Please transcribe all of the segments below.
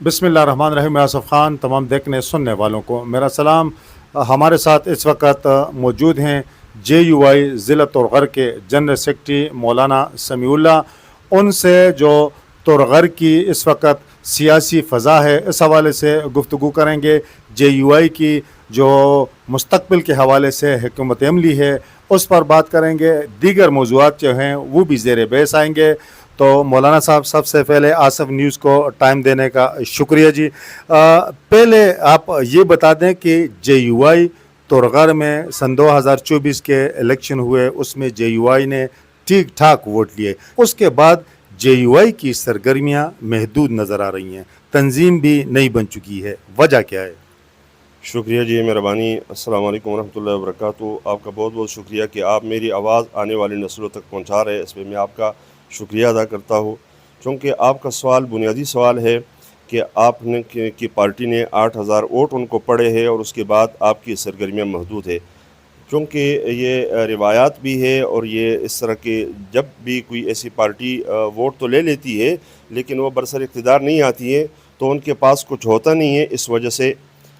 बिस्मिल्लाहिर्रहमानिर्रहीम। मैं आसफ़ ख़ान तमाम देखने सुनने वालों को मेरा सलाम। हमारे साथ इस वक्त मौजूद हैं JUI ज़िला तुरगर के जनरल सेक्रेटरी मौलाना समीउल्लाह। उनसे जो तुरगर की इस वक्त सियासी फ़ज़ा है इस हवाले से गुफ्तगू करेंगे। JUI की जो मुस्तक़बिल के हवाले से हुकूमत अमली है उस पर बात करेंगे। दीगर मौज़ूआत जो हैं वो भी ज़ेर बहस आएंगे। तो मौलाना साहब, सबसे पहले आसफ़ न्यूज़ को टाइम देने का शुक्रिया जी। पहले आप ये बता दें कि JUI तुरगर में सन 2024 के इलेक्शन हुए, उसमें JUI ने ठीक ठाक वोट लिए। उसके बाद JUI की सरगर्मियाँ महदूद नज़र आ रही हैं, तंजीम भी नहीं बन चुकी है, वजह क्या है? शुक्रिया जी, मेहरबानी। अस्सलाम वालेकुम वरहमतुल्लाहि वबरकातुहू। आपका बहुत बहुत शुक्रिया कि आप मेरी आवाज़ आने वाली नस्लों तक पहुंचा रहे हैं। इस पर मैं आपका शुक्रिया अदा करता हूं। चूँकि आपका सवाल बुनियादी सवाल है कि आपने की पार्टी ने 8000 वोट उनको पड़े हैं और उसके बाद आपकी सरगर्मियाँ महदूद है। चूँकि ये रिवायात भी है और ये इस तरह के जब भी कोई ऐसी पार्टी वोट तो ले लेती है लेकिन वो बरसर इक़्तिदार नहीं आती है तो उनके पास कुछ होता नहीं है। इस वजह से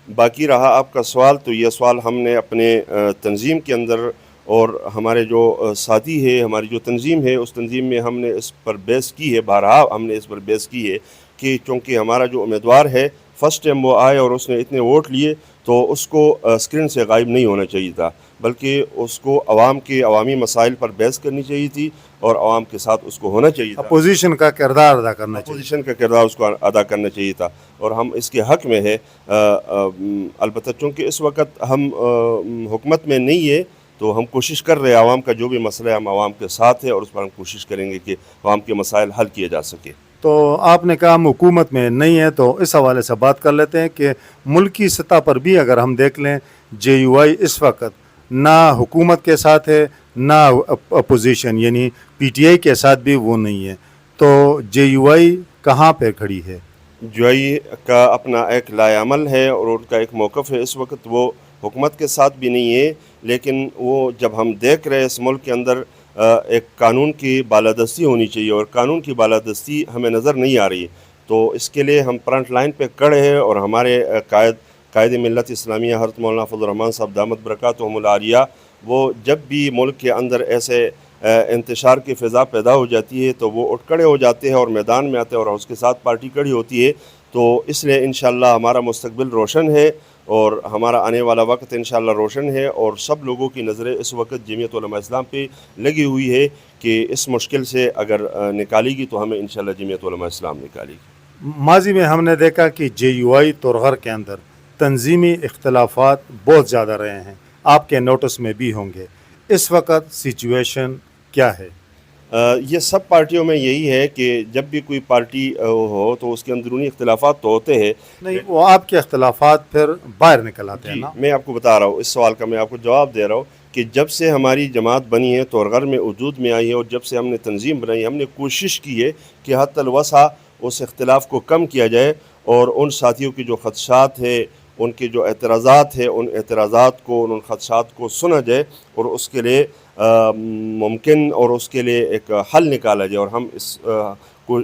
बाकी रहा आपका सवाल, तो यह सवाल हमने अपने तंज़ीम के अंदर और हमारे जो साथी है, हमारी जो तंज़ीम है उस तंज़ीम में हमने इस पर बहस की है। बहरहाल हमने इस पर बहस की है कि चूँकि हमारा जो उम्मीदवार है फ़र्स्ट टाइम वो आए और उसने इतने वोट लिए तो उसको स्क्रीन से गायब नहीं होना चाहिए था, बल्कि उसको अवाम के अवामी मसाइल पर बहस करनी चाहिए थी और अवाम के साथ उसको होना चाहिए था। अपोजिशन का किरदार अदा करना चाहिए। अपोजिशन का किरदार उसको अदा करना चाहिए था और हम इसके हक़ में है। अलबत्ता चूँकि इस वक्त हम हुकूमत में नहीं है तो हम कोशिश कर रहे हैं, आवाम का जो भी मसला है हम आवाम के साथ है और उस पर हम कोशिश करेंगे कि आवाम के मसाइल हल किए जा सके। तो आपने कहा हम हुकूमत में नहीं है, तो इस हवाले से बात कर लेते हैं कि मुल्की सतह पर भी अगर हम देख लें JUI इस वक्त ना हुकूमत के साथ है ना अपोजिशन यानी PTI के साथ भी वो नहीं है। तो JUI कहाँ पर खड़ी है? JUI का अपना एक लाएअमल है और उनका एक मौक़िफ़ है। इस वक्त वो हुकूमत के साथ भी नहीं है, लेकिन वो जब हम देख रहे हैं इस मुल्क के अंदर एक कानून की बालादस्ती होनी चाहिए और कानून की बालादस्ती हमें नज़र नहीं आ रही, तो इसके लिए हम फ्रंट लाइन पे खड़े हैं और हमारे कायद मिल्लत इस्लामिया हज़रत मौलाना फज़लुर रहमान साहब दामत बरकातुहुमुल आलिया, वो जब भी मुल्क के अंदर ऐसे इंतशार की फ़िज़ा पैदा हो जाती है तो वो उठ खड़े हो जाते हैं और मैदान में आते हैं और उसके साथ पार्टी खड़ी होती है। तो इसलिए इंशाअल्लाह हमारा मुस्तक़बिल रोशन है और हमारा आने वाला वक्त इंशाअल्लाह रोशन है और सब लोगों की नज़रें इस वक्त जमीयत उलमा इस्लाम पे लगी हुई है कि इस मुश्किल से अगर निकालेगी तो हमें इंशाअल्लाह जमीयत उलमा इस्लाम निकालेगी। माजी में हमने देखा कि JUI तुरगर के अंदर तंजीमी इख्तलाफात बहुत ज़्यादा रहे हैं, आपके नोटिस में भी होंगे। इस वक्त सिचुएशन क्या है? ये सब पार्टियों में यही है कि जब भी कोई पार्टी हो तो उसके अंदरूनी इख्तलाफात तो होते हैं। नहीं, वो आपके इख्तलाफात फिर बाहर निकल आते हैं ना। मैं आपको बता रहा हूँ, इस सवाल का मैं आपको जवाब दे रहा हूँ कि जब से हमारी जमात बनी है तुरगर में वजूद में आई है और जब से हमने तंजीम बनाई, हमने कोशिश की है कि हद्दल वसा उस इख्तलाफ को कम किया जाए और उन साथियों की जो खदशात है, उनके जो एतराज़ात है, उन एतराज़ात को, उन खदशात को सुना जाए और उसके लिए मुमकिन और उसके लिए एक हल निकाला जाए और हम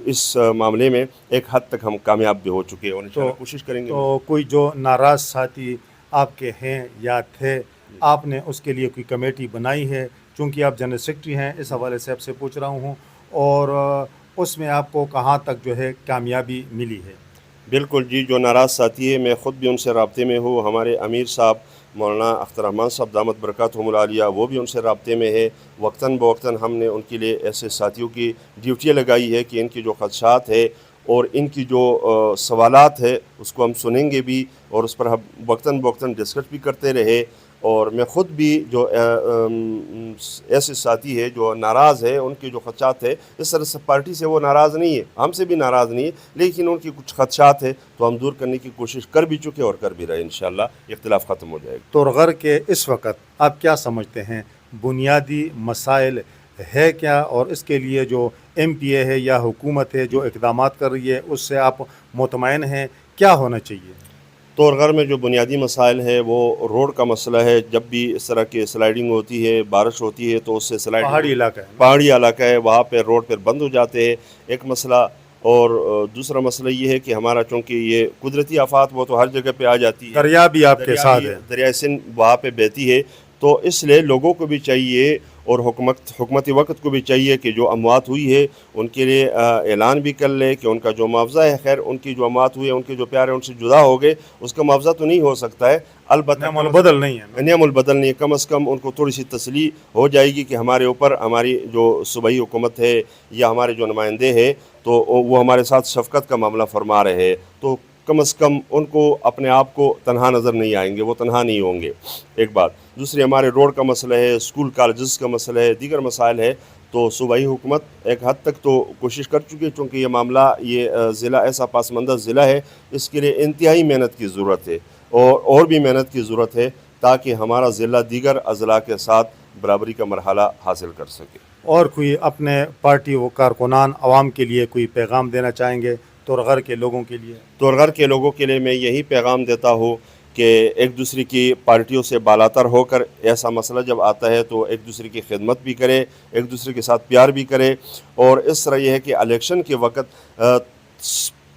इस मामले में एक हद तक हम कामयाब भी हो चुके हैं और इंशाअल्लाह कोशिश करेंगे। तो कोई जो नाराज़ साथी आपके हैं या थे, आपने उसके लिए कोई कमेटी बनाई है? चूँकि आप जनरल सेक्रेटरी हैं, इस हवाले से आपसे पूछ रहा हूँ। और उसमें आपको कहाँ तक जो है कामयाबी मिली है? बिल्कुल जी, जो नाराज़ साथी है मैं ख़ुद भी उनसे राब्ते में हूँ। हमारे अमीर साहब मौलाना अख्तर रहमान साहब दामत बरकातुहुमुल आलिया वो भी उनसे राब्ते में है। वक्तन बवक्तन हमने उनके लिए ऐसे साथियों की ड्यूटियाँ लगाई है कि इनकी जो खदशात है और इनकी जो सवालात है उसको हम सुनेंगे भी और उस पर हम वक्तन बवक्तन डिस्कस भी करते रहे। और मैं ख़ुद भी जो ऐसे साथी है जो नाराज़ है, उनके जो खदशात है, इस तरह से पार्टी से वो नाराज़ नहीं है, हमसे भी नाराज़ नहीं है, लेकिन उनकी कुछ खदशात है तो हम दूर करने की कोशिश कर भी चुके और कर भी रहे। इंशाअल्लाह इख्तिलाफ ख़त्म हो जाएगा। तुरगर के इस वक्त आप क्या समझते हैं बुनियादी मसाइल है क्या, और इसके लिए जो MPA है या हुकूमत है जो इक़दामात कर रही है उससे आप मुतमईन हैं? क्या होना चाहिए? तुरगर में जो बुनियादी मसाइल है वो रोड का मसला है। जब भी इस तरह की स्लाइडिंग होती है, बारिश होती है तो उससे पहाड़ी इलाका है, पहाड़ी इलाका है, वहाँ पे रोड पर बंद हो जाते हैं। एक मसला اور دوسرا مسئلہ یہ ہے کہ ہمارا چونکہ یہ قدرتی آفات وہ تو ہر جگہ پہ آ جاتی ہے، دریا بھی آپ کے ساتھ ہے، دریائے سندھ وہاں پہ بہتی ہے، تو اس لیے لوگوں کو بھی چاہیے اور حکومتی وقت کو بھی چاہیے کہ جو اموات ہوئی ہے ان کے لیے اعلان بھی کر لے کہ ان کا جو معاوضہ ہے، خیر ان کی جو اموات ہوئی ہے، ان کے جو پیارے ان سے جدا ہو گئے، اس کا معاوضہ تو نہیں ہو سکتا ہے، البتہ نعم البدل نہیں ہے نا۔ نعم البدل نہیں ہے، کم از کم ان کو تھوڑی سی تسلی ہو جائے گی کہ ہمارے اوپر ہماری جو صوبائی حکومت ہے یا ہمارے جو نمائندے ہیں تو وہ ہمارے ساتھ شفقت کا معاملہ فرما رہے ہیں، تو کم از کم ان کو اپنے آپ کو تنہا نظر نہیں آئیں گے، وہ تنہا نہیں ہوں گے، ایک بات۔ دوسری ہمارے روڈ کا مسئلہ ہے، اسکول کالجز کا مسئلہ ہے، دیگر مسائل ہے، تو صوبائی حکومت ایک حد تک تو کوشش کر چکی ہے، چونکہ یہ معاملہ یہ ضلع ایسا پسماندہ ضلع ہے، اس کے لیے انتہائی محنت کی ضرورت ہے اور بھی محنت کی ضرورت ہے تاکہ ہمارا ضلع دیگر اضلاع کے ساتھ برابری کا مرحلہ حاصل کر سکے۔ اور کوئی اپنے پارٹی و کارکنان عوام کے لیے کوئی پیغام دینا چاہیں گے تورغر کے لوگوں کے لیے؟ تورغر کے لوگوں کے لیے میں یہی پیغام دیتا ہوں کہ ایک دوسرے کی پارٹیوں سے بالاتر ہو کر ایسا مسئلہ جب آتا ہے تو ایک دوسرے کی خدمت بھی کرے، ایک دوسرے کے ساتھ پیار بھی کرے، اور اس طرح یہ ہے کہ الیکشن کے وقت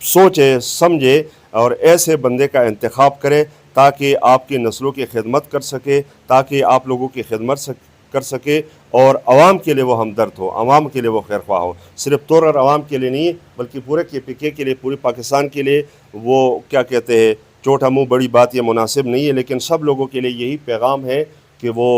سوچے سمجھے اور ایسے بندے کا انتخاب کرے تاکہ آپ کی نسلوں کی خدمت کر سکے، تاکہ آپ لوگوں کی خدمت کر سکے اور عوام کے لیے وہ ہمدرد ہو، عوام کے لیے وہ خیرخواہ ہو، صرف تورغر عوام کے لیے نہیں بلکہ پورے KPK کے لیے، پورے پاکستان کے لیے۔ وہ کیا کہتے ہیں، چھوٹا منہ بڑی بات یہ مناسب نہیں ہے، لیکن سب لوگوں کے لیے یہی پیغام ہے کہ وہ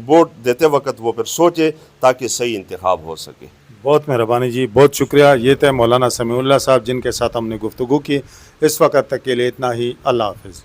ووٹ دیتے وقت وہ پھر سوچے تاکہ صحیح انتخاب ہو سکے۔ بہت مہربانی جی، بہت شکریہ۔ یہ تھے مولانا سمیع اللہ صاحب جن کے ساتھ ہم نے گفتگو کی۔ اس وقت تک کے لیے اتنا ہی، اللہ حافظ۔